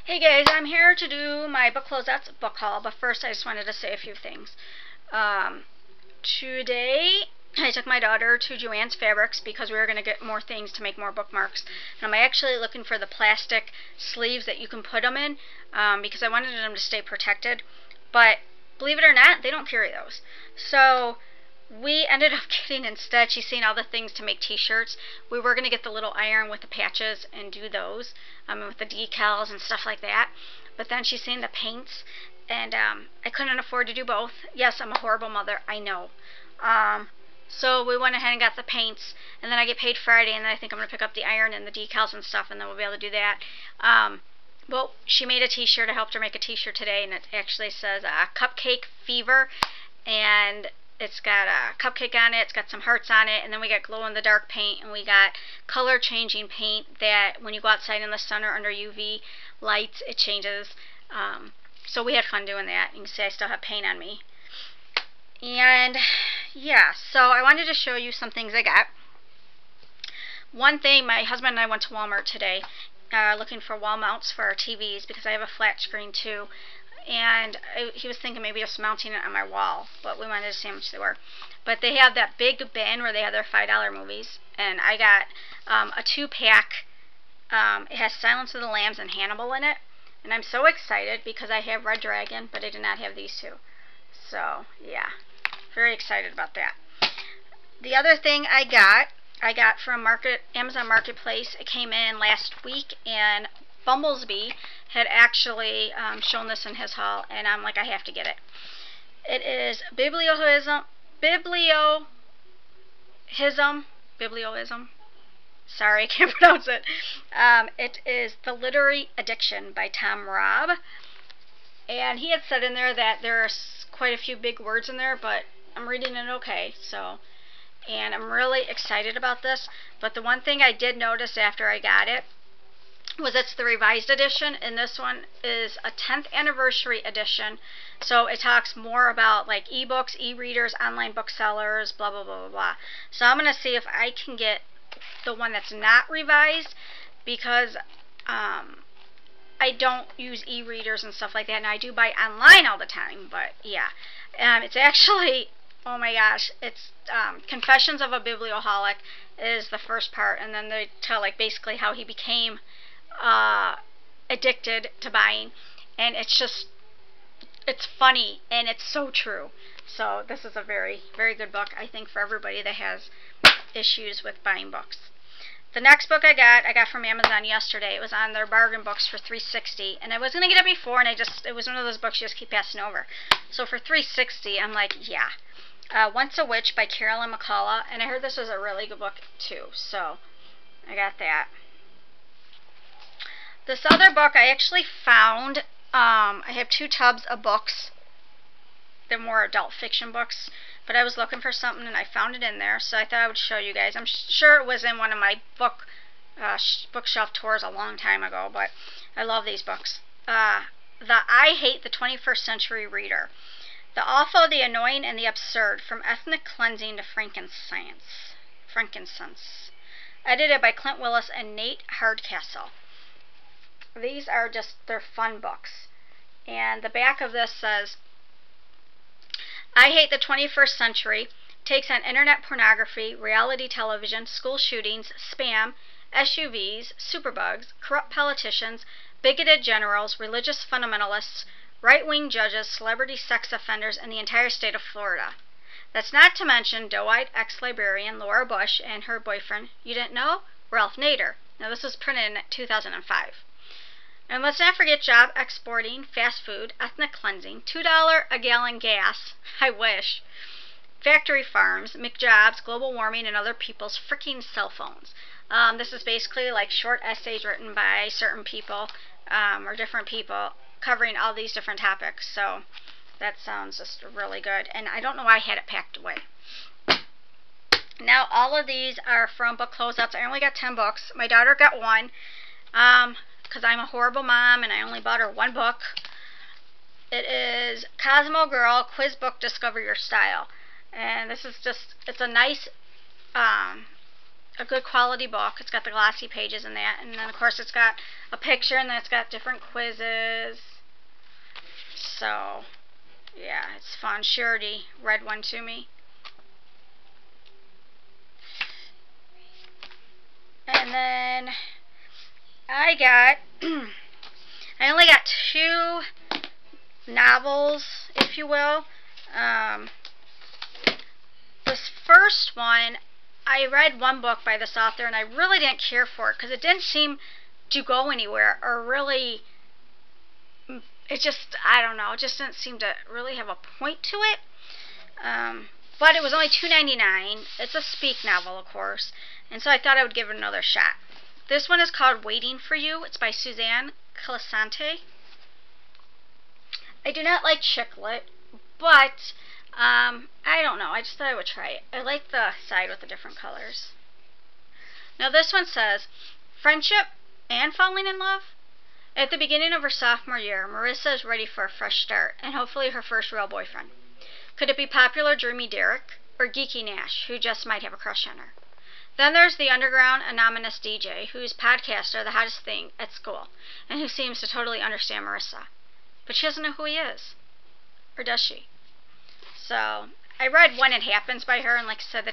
Hey guys, I'm here to do my book closeouts book haul, but first I just wanted to say a few things. Today I took my daughter to Joann's Fabrics because we were going to get more things to make more bookmarks. And I'm actually looking for the plastic sleeves that you can put them in because I wanted them to stay protected. But believe it or not, they don't carry those. So we ended up getting, instead, she's seen all the things to make t-shirts. We were going to get the little iron with the patches and do those, with the decals and stuff like that. But then she's seen the paints, and I couldn't afford to do both. Yes, I'm a horrible mother, I know. So we went ahead and got the paints, and then I get paid Friday, and then I think I'm going to pick up the iron and the decals and stuff, and then we'll be able to do that. Well, she made a t-shirt. I helped her make a t-shirt today, and it actually says Cupcake Fever, and it's got a cupcake on it, it's got some hearts on it, and then we got glow-in-the-dark paint, and we got color-changing paint that when you go outside in the sun or under UV lights, it changes. So we had fun doing that. You can see I still have paint on me. And, yeah, so I wanted to show you some things I got. One thing, my husband and I went to Walmart today looking for wall mounts for our TVs because I have a flat screen too. And he was thinking maybe just mounting it on my wall, but we wanted to see how much they were. But they have that big bin where they have their $5 movies, and I got a 2-pack. It has Silence of the Lambs and Hannibal in it, and I'm so excited because I have Red Dragon, but I did not have these two. So, yeah, very excited about that. The other thing I got from Amazon Marketplace. It came in last week, and Bumblebee had actually shown this in his haul, and I'm like, I have to get it. It is Biblioism. Sorry, I can't pronounce it. It is The Literary Addiction by Tom Robb. And he had said in there that there's quite a few big words in there, but I'm reading it okay, so. And I'm really excited about this. But the one thing I did notice after I got it was it's the revised edition, and this one is a 10th anniversary edition. So it talks more about like ebooks, e-readers, online booksellers, blah blah blah blah blah. So I'm gonna see if I can get the one that's not revised because I don't use e-readers and stuff like that, and I do buy online all the time. But yeah, it's actually, oh my gosh, it's Confessions of a Biblioholic is the first part, and then they tell like basically how he became addicted to buying, and it's funny, and it's so true. So this is a very, very good book, I think, for everybody that has issues with buying books. The next book I got from Amazon yesterday. It was on their bargain books for $3.60, and I was gonna get it before, and it was one of those books you just keep passing over. So for $3.60, I'm like, yeah. Once a Witch by Carolyn McCullough, and I heard this was a really good book too, so I got that. This other book I actually found, I have 2 tubs of books. They're more adult fiction books, but I was looking for something and I found it in there, so I thought I would show you guys. I'm sure it was in one of my bookshelf tours a long time ago, but I love these books. I Hate the 21st Century Reader. The Awful, the Annoying, and the Absurd, From Ethnic Cleansing to Frankincense. Edited by Clint Willis and Nate Hardcastle. These are just, they're fun books. And the back of this says, I Hate the 21st Century takes on internet pornography, reality television, school shootings, spam, SUVs, superbugs, corrupt politicians, bigoted generals, religious fundamentalists, right-wing judges, celebrity sex offenders, and the entire state of Florida. That's not to mention doe-eyed ex-librarian Laura Bush and her boyfriend, you didn't know, Ralph Nader. Now this was printed in 2005. And let's not forget job exporting, fast food, ethnic cleansing, $2 a gallon gas, I wish, factory farms, McJobs, global warming, and other people's freaking cell phones. This is basically like short essays written by certain people or different people covering all these different topics. So that sounds just really good. And I don't know why I had it packed away. Now all of these are from book closeouts. I only got 10 books. My daughter got one. Because I'm a horrible mom and I only bought her one book. It is Cosmo Girl Quiz Book Discover Your Style. And this is just, it's a nice a good quality book. It's got the glossy pages in that, and then of course it's got a picture, and then it's got different quizzes. So yeah, it's fun. She already read one to me. And then I only got 2 novels, if you will. This first one, I read one book by this author, and I really didn't care for it because it didn't seem to go anywhere, or really, it just, I don't know, it just didn't seem to really have a point to it. But it was only $2.99. It's a speak novel, of course, and so I thought I would give it another shot. This one is called Waiting for You. It's by Suzanne Clisante. I do not like chick lit, but I don't know. I just thought I would try it. I like the side with the different colors. Now this one says, friendship and falling in love? At the beginning of her sophomore year, Marissa is ready for a fresh start, and hopefully her first real boyfriend. Could it be popular dreamy Derek, or geeky Nash, who just might have a crush on her? Then there's the underground anonymous DJ, whose podcasts are the hottest thing at school, and who seems to totally understand Marissa. But she doesn't know who he is. Or does she? So, I read When It Happens by her, and like I said,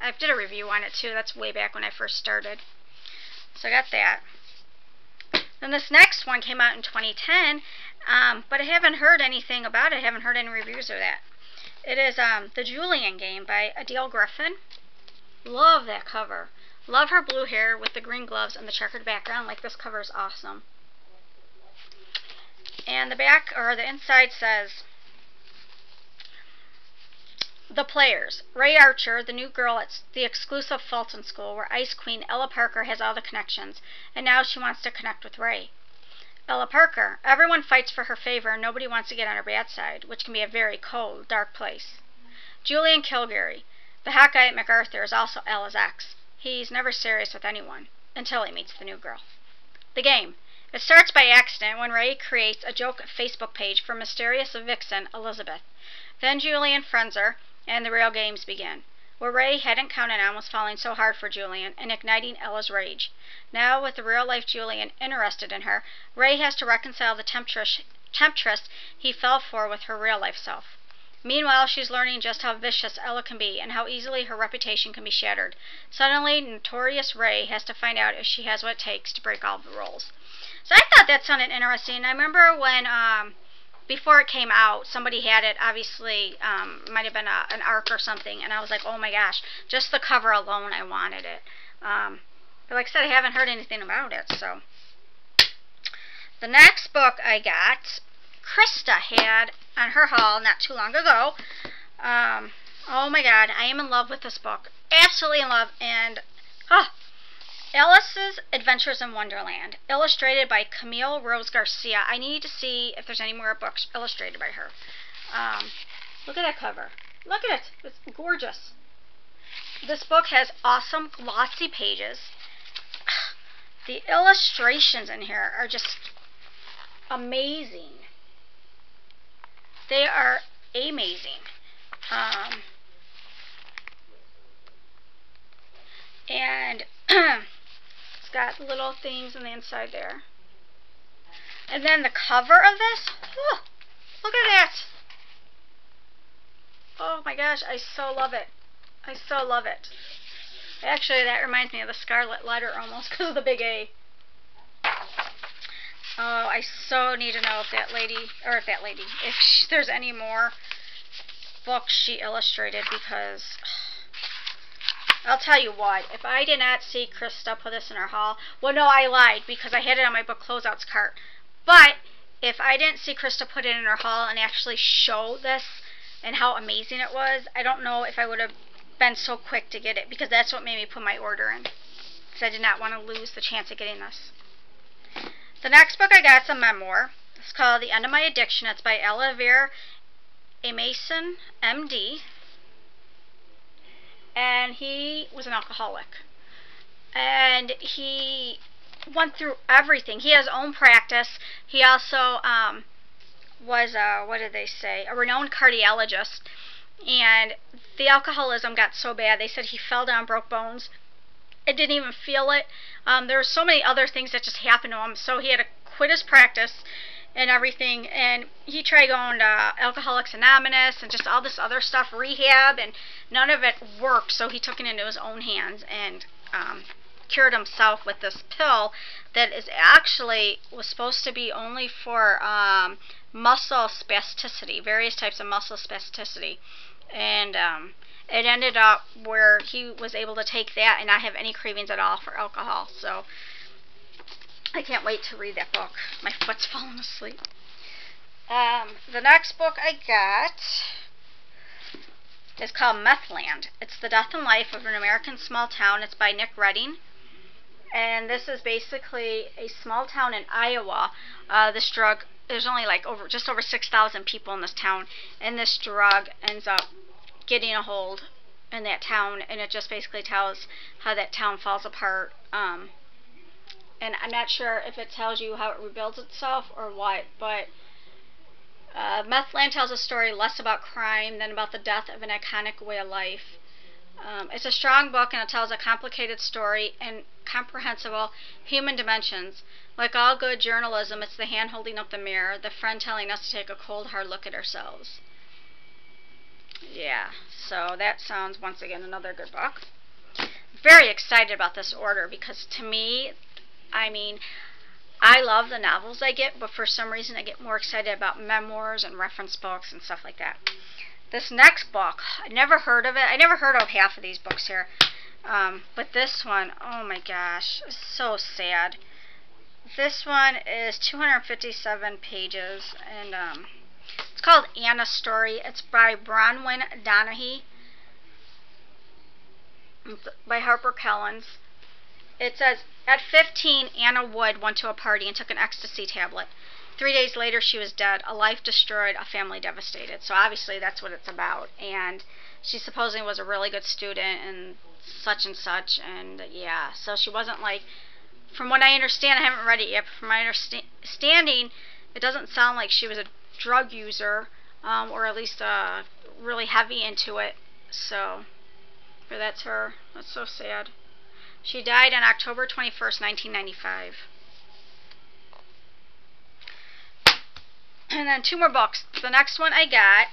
I did a review on it too. That's way back when I first started. So I got that. Then this next one came out in 2010, but I haven't heard anything about it. I haven't heard any reviews of that. It is The Julian Game by Adele Griffin. Love that cover. Love her blue hair with the green gloves and the checkered background. Like, this cover is awesome. And the back, or the inside, says, the players. Ray Archer, the new girl at the exclusive Fulton School, where Ice Queen Ella Parker has all the connections, and now she wants to connect with Ray. Ella Parker. Everyone fights for her favor, and nobody wants to get on her bad side, which can be a very cold, dark place. Julian Kilgary. The hot guy at MacArthur is also Ella's ex. He's never serious with anyone, until he meets the new girl. The game. It starts by accident when Ray creates a joke Facebook page for mysterious vixen Elizabeth. Then Julian friends her, and the real games begin. What Ray hadn't counted on was falling so hard for Julian and igniting Ella's rage. Now, with the real-life Julian interested in her, Ray has to reconcile the temptress he fell for with her real-life self. Meanwhile, she's learning just how vicious Ella can be and how easily her reputation can be shattered. Suddenly, notorious Ray has to find out if she has what it takes to break all the rules. So I thought that sounded interesting. I remember when, before it came out, somebody had it, obviously, might have been an ARC or something, and I was like, oh my gosh, just the cover alone, I wanted it. But like I said, I haven't heard anything about it, so. The next book I got, Krista had on her haul not too long ago. Oh my god, I am in love with this book. Absolutely in love. And Alice's Adventures in Wonderland, illustrated by Camille Rose Garcia. I need to see if there's any more books illustrated by her. Look at that cover. Look at it. It's gorgeous. This book has awesome glossy pages. The illustrations in here are just amazing. They are amazing. And it's got little things on the inside there. And then the cover of this, oh, look at that. Oh my gosh, I so love it. I so love it. Actually, that reminds me of the Scarlet Letter almost because of the big A. Oh, I so need to know if there's any more books she illustrated, because I'll tell you what, if I did not see Krista put this in her haul, well, no, I lied because I had it on my book closeouts cart, but if I didn't see Krista put it in her haul and actually show this and how amazing it was, I don't know if I would have been so quick to get it, because that's what made me put my order in, because I did not want to lose the chance of getting this. The next book I got is a memoir. It's called The End of My Addiction. It's by Olivier Mason, MD. And he was an alcoholic. And he went through everything. He has his own practice. He also was, what did they say, a renowned cardiologist. And the alcoholism got so bad, they said he fell down, broke bones, I didn't even feel it. There were so many other things that just happened to him. So he had to quit his practice and everything, and he tried going to Alcoholics Anonymous and just all this other stuff, rehab, and none of it worked. So he took it into his own hands and cured himself with this pill that is actually was supposed to be only for muscle spasticity, various types of muscle spasticity, and it ended up where he was able to take that and not have any cravings at all for alcohol. So I can't wait to read that book. My foot's falling asleep. The next book I got is called Methland. It's the death and life of an American small town. It's by Nick Redding. And this is basically a small town in Iowa. This drug, there's only like just over 6,000 people in this town. And this drug ends up getting a hold in that town. And it just basically tells how that town falls apart. And I'm not sure if it tells you how it rebuilds itself or what, but Methland tells a story less about crime than about the death of an iconic way of life. It's a strong book, and it tells a complicated story and comprehensible human dimensions. Like all good journalism, it's the hand holding up the mirror, the friend telling us to take a cold, hard look at ourselves. Yeah, so that sounds, once again, another good book. Very excited about this order because to me, I mean, I love the novels I get, but for some reason I get more excited about memoirs and reference books and stuff like that. This next book, I never heard of it. I never heard of half of these books here. But this one, oh my gosh, it's so sad. This one is 257 pages, and it's called Anna's Story. It's by Bronwyn Donaghy. It's by Harper Collins. It says, at 15, Anna Wood went to a party and took an ecstasy tablet. 3 days later, she was dead. A life destroyed, a family devastated. So obviously that's what it's about. And she supposedly was a really good student and such. And yeah, so she wasn't like, from what I understand, I haven't read it yet, but from my understanding, it doesn't sound like she was a drug user, or at least really heavy into it. So, but that's her. That's so sad. She died on October 21st, 1995. And then two more books. The next one I got,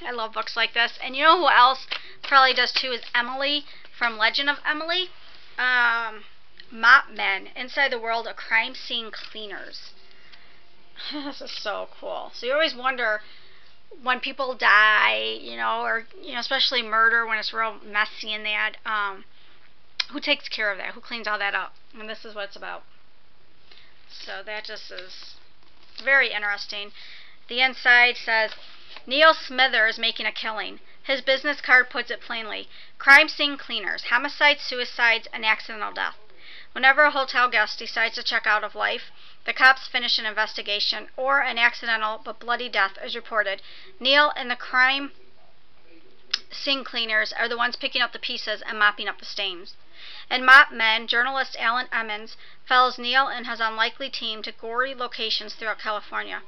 I love books like this. And you know who else probably does too is Emily from Legend of Emily. Mop Men, Inside the World of Crime Scene Cleaners. This is so cool. So you always wonder when people die, you know, or, you know, especially murder when it's real messy in that, who takes care of that? Who cleans all that up? And this is what it's about. So that just is very interesting. The inside says, Neil Smither is making a killing. His business card puts it plainly. Crime scene cleaners, homicides, suicides, and accidental death. Whenever a hotel guest decides to check out of life, the cops finish an investigation, or an accidental but bloody death is reported. Neil and the crime scene cleaners are the ones picking up the pieces and mopping up the stains. In Mop Men, journalist Alan Emmons follows Neil and his unlikely team to gory locations throughout California.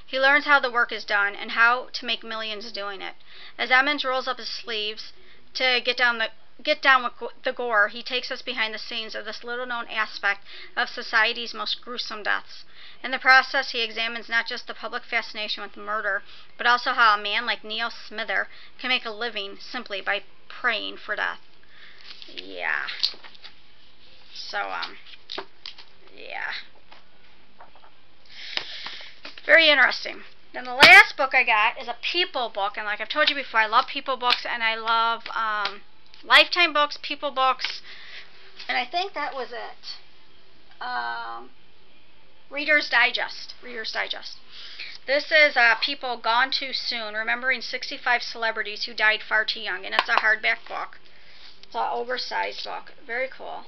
He learns how the work is done and how to make millions doing it. As Emmons rolls up his sleeves to get down with the gore, he takes us behind the scenes of this little-known aspect of society's most gruesome deaths. In the process, he examines not just the public fascination with murder, but also how a man like Neil Smither can make a living simply by praying for death. Yeah. So, yeah. Very interesting. Then the last book I got is a people book, and like I've told you before, I love people books, and I love Lifetime books, people books, and I think that was it. Reader's Digest. Reader's Digest. This is People Gone Too Soon, Remembering 65 Celebrities Who Died Far Too Young, and it's a hardback book. It's an oversized book. Very cool.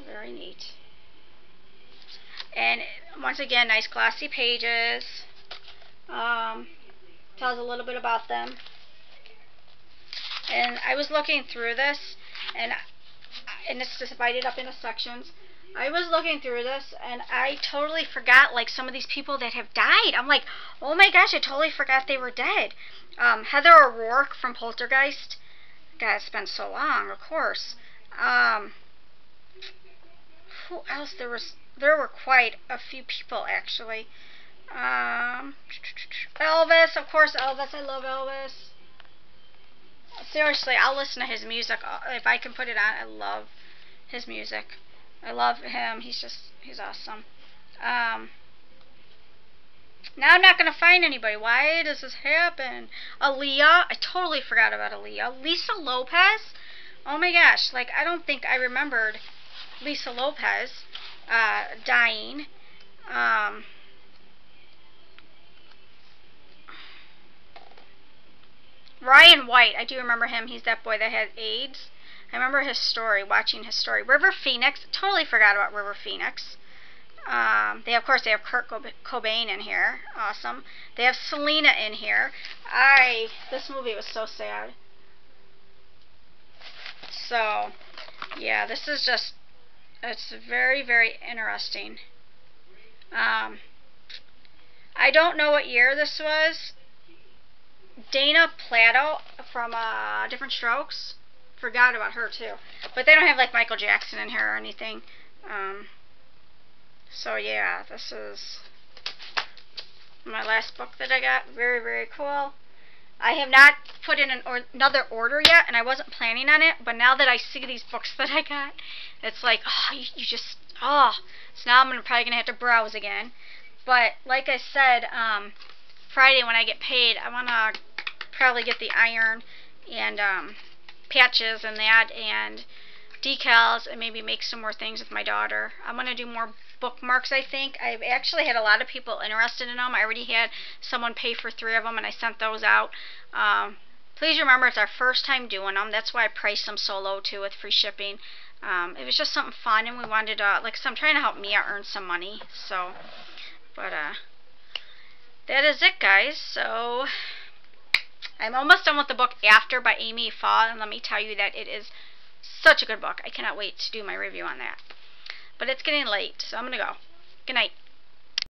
Very neat. And once again, nice glossy pages. Tells a little bit about them. And I was looking through this, and it's divided up into sections. I was looking through this, and I totally forgot, like, some of these people that have died. I'm like, oh my gosh, I totally forgot they were dead. Heather O'Rourke from Poltergeist. God, it's been so long, of course. Who else? There were quite a few people actually. Elvis, of course, Elvis. I love Elvis. Seriously, I'll listen to his music if I can put it on. I love his music. I love him. He's awesome. Now I'm not going to find anybody. Why does this happen? Aaliyah. I totally forgot about Aaliyah. Lisa Lopez. Oh my gosh. Like, I don't think I remembered Lisa Lopez dying. Ryan White. I do remember him. He's that boy that had AIDS. I remember his story, watching his story. River Phoenix. Totally forgot about River Phoenix. Of course, they have Kurt Cobain in here. Awesome. They have Selena in here. This movie was so sad. So, yeah, this is just, it's very, very interesting. I don't know what year this was. Dana Plato from Different Strokes. Forgot about her, too. But they don't have, like, Michael Jackson in here or anything. So yeah, this is my last book that I got. Very, very cool. I have not put in another order yet, and I wasn't planning on it, but now that I see these books that I got, it's like, oh, so now I'm probably going to have to browse again. But like I said, Friday when I get paid, I want to probably get the iron and patches and that, and decals, and maybe make some more things with my daughter. I'm going to do more bookmarks, I think. I've actually had a lot of people interested in them. I already had someone pay for 3 of them, and I sent those out. Please remember, it's our first time doing them. That's why I priced them so low, too, with free shipping. It was just something fun, and we wanted to, I'm trying to help Mia earn some money. So, but, that is it, guys. So, I'm almost done with the book After by Amy Fall, and let me tell you that it is such a good book. I cannot wait to do my review on that. But it's getting late, so I'm going to go. Good night.